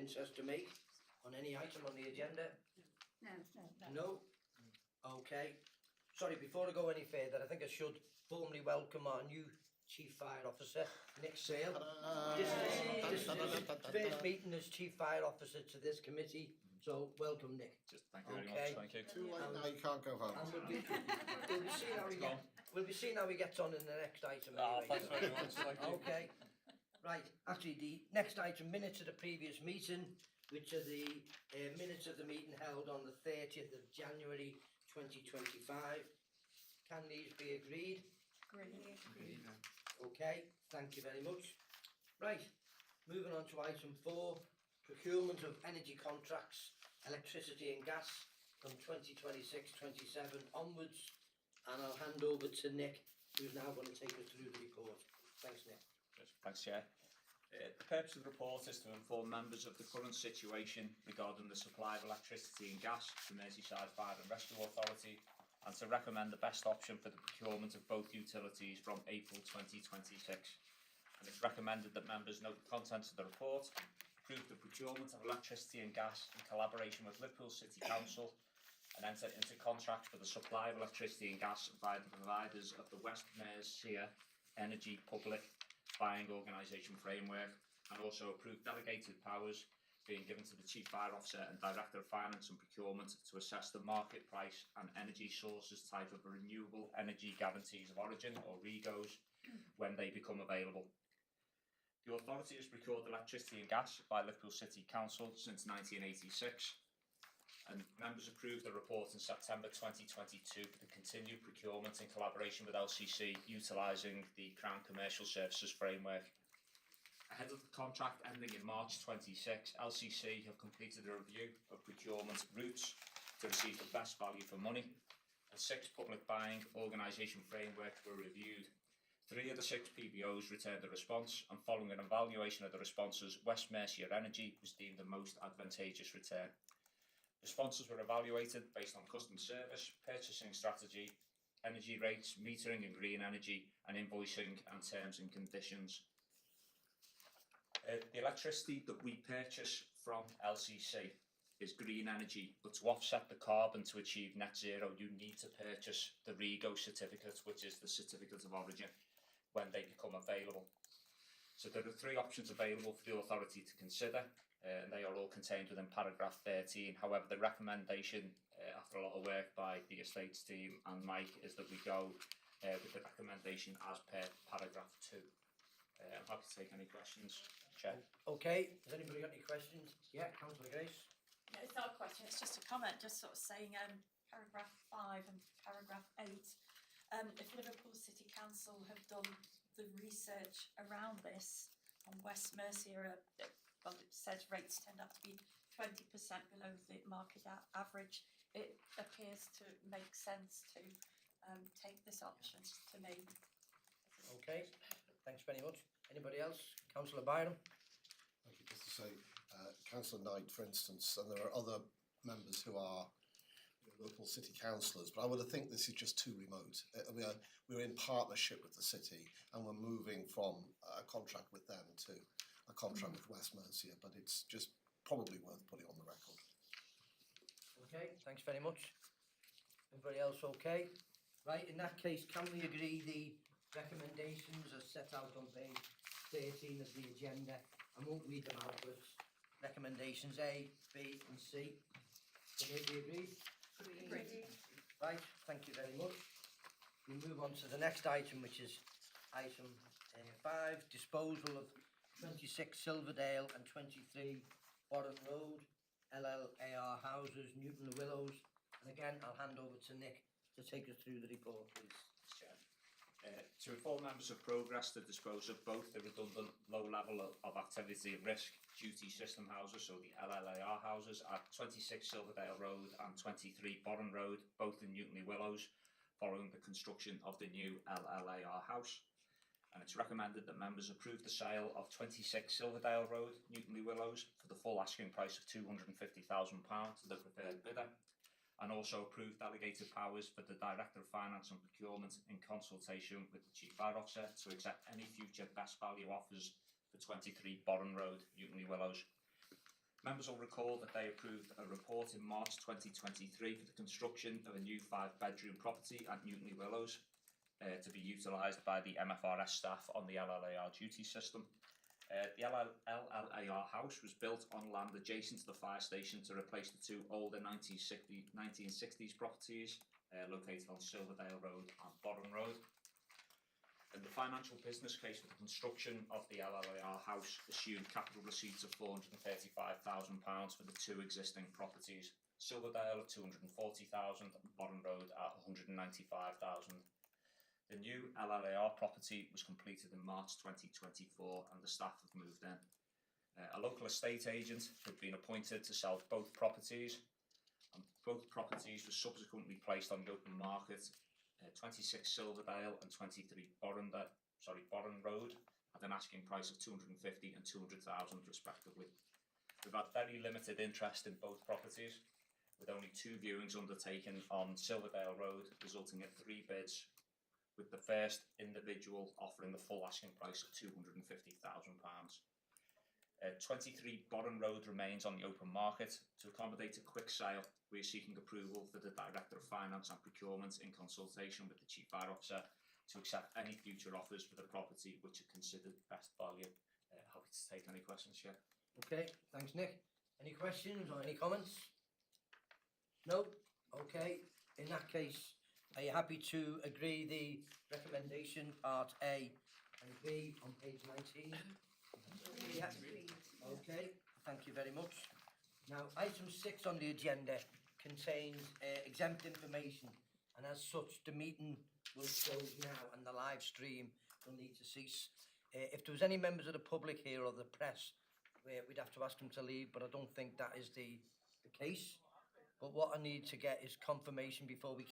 Princess to make on any item on the agenda? No? Okay. Sorry, before I go any further, I think I should formally welcome our new Chief Fire Officer, Nick Sale. This is his first meeting as Chief Fire Officer to this committee, so welcome, Nick. Just thank you very much, thank you. Too late now, you can't go home. And we'll be seeing how he gets on in the next item anyway. Thanks very much, thank you. Okay. Right, actually the next item, minutes of the previous meeting, which are the minutes of the meeting held on the 30th of January 2025. Can these be agreed? Agreed. Okay, thank you very much. Right, moving on to item 4, procurement of energy contracts, electricity and gas from 2026-27 onwards. And I'll hand over to Nick, who's now going to take us through the report. Thanks, Nick. Thanks, Chair. The purpose of the report is to inform members of the current situation regarding the supply of electricity and gas to Merseyside Fire and Rescue Authority, and to recommend the best option for the procurement of both utilities from April 2026. And it's recommended that members note the contents of the report, approve the procurement of electricity and gas in collaboration with Liverpool City Council, and enter into contracts for the supply of electricity and gas via the providers of the West Mercia Energy Public Buying Organisation framework, and also approve delegated powers being given to the Chief Fire Officer and Director of Finance and Procurement to assess the market price and energy sources type of renewable energy guarantees of origin, or REGOs, when they become available. The authority has procured electricity and gas by Liverpool City Council since 1986, and members approved the report in September 2022 for the continued procurement in collaboration with LCC, utilising the Crown Commercial Services framework. Ahead of the contract ending in March 26, LCC have completed a review of procurement routes to receive the best value for money, and 6 public buying organisation frameworks were reviewed. 3 of the 6 PBOs returned a response, and following an evaluation of the responses, West Mercia Energy was deemed the most advantageous return. Responses were evaluated based on customer service, purchasing strategy, energy rates, metering and green energy, and invoicing and terms and conditions. The electricity that we purchase from LCC is green energy, but to offset the carbon to achieve net zero, you need to purchase the REGO certificate, which is the certificate of origin, when they become available. So there are 3 options available for the authority to consider, and they are all contained within paragraph 13. However, the recommendation, after a lot of work by the estates team and Mike, is that we go with the recommendation as per paragraph 2. I'm happy to take any questions, Chair. Okay, has anybody got any questions? Yeah, Councillor Grace. No, it's not a question, it's just a comment, just sort of saying paragraph 5 and paragraph 8. If Liverpool City Council have done the research around this on West Mercia, well, it says rates tend up to be 20% below the market average. It appears to make sense to take this option to me. Okay, thanks very much. Anybody else? Councillor Byram. Thank you. Just to say, Councillor Knight, for instance, and there are other members who are local city councillors, but I would think this is just too remote. We're in partnership with the city, and we're moving from a contract with them to a contract with West Mercia, but it's just probably worth putting on the record. Okay, thanks very much. Everybody else okay? Right, in that case, can we agree the recommendations as set out on page 13 of the agenda? I won't read them out, but recommendations A, B and C. Can we agree? Agreed. Right, thank you very much. We move on to the next item, which is item 5, disposal of 26 Silverdale and 23 Warren Road, LLAR houses, Newton Le Willows. And again, I'll hand over to Nick to take us through the report, please. To inform members of progress to dispose of both the redundant low level of activity at risk duty system houses, so the LLAR houses, at 26 Silverdale Road and 23 Warren Road, both in Newton Le Willows, following the construction of the new LLAR house. And it's recommended that members approve the sale of 26 Silverdale Road, Newton Le Willows, for the full asking price of £250,000 to the preferred bidder, and also approve delegated powers for the Director of Finance and Procurement in consultation with the Chief Fire Officer to accept any future best value offers for 23 Warren Road, Newton Le Willows. Members will recall that they approved a report in March 2023 for the construction of a new 5-bedroom property at Newtonley Willows to be utilised by the MFRS staff on the LLAR duty system. The LLAR house was built on land adjacent to the fire station to replace the two older 1960s properties located on Silverdale Road and Bodden Road. And the financial business case for the construction of the LLAR house assumed capital receipts of £435,000 for the two existing properties, Silverdale at £240,000 and Bodden Road at £195,000. The new LLAR property was completed in March 2024 and the staff have moved in. A local estate agent had been appointed to sell both properties, and both properties were subsequently placed on the open market, 26 Silverdale and 23 Bodden Road, at an asking price of 250 and 200,000 respectively. We've had very limited interest in both properties, with only 2 viewings undertaken on Silverdale Road, resulting in 3 bids, with the first individual offering the full asking price of £250,000. 23 Bodden Road remains on the open market. To accommodate a quick sale, we are seeking approval for the Director of Finance and Procurement in consultation with the Chief Fire Officer to accept any future offers for the property which are considered best value. Happy to take any questions here. Okay, thanks Nick. Any questions or any comments? No? Okay, in that case, are you happy to agree the recommendation part A and B on page 19? Yeah. Okay, thank you very much. Now, item 6 on the agenda contains exempt information, and as such, the meeting will close now and the live stream will need to cease. If there was any members of the public here or the press, we'd have to ask them to leave, but I don't think that is the case. But what I need to get is confirmation before we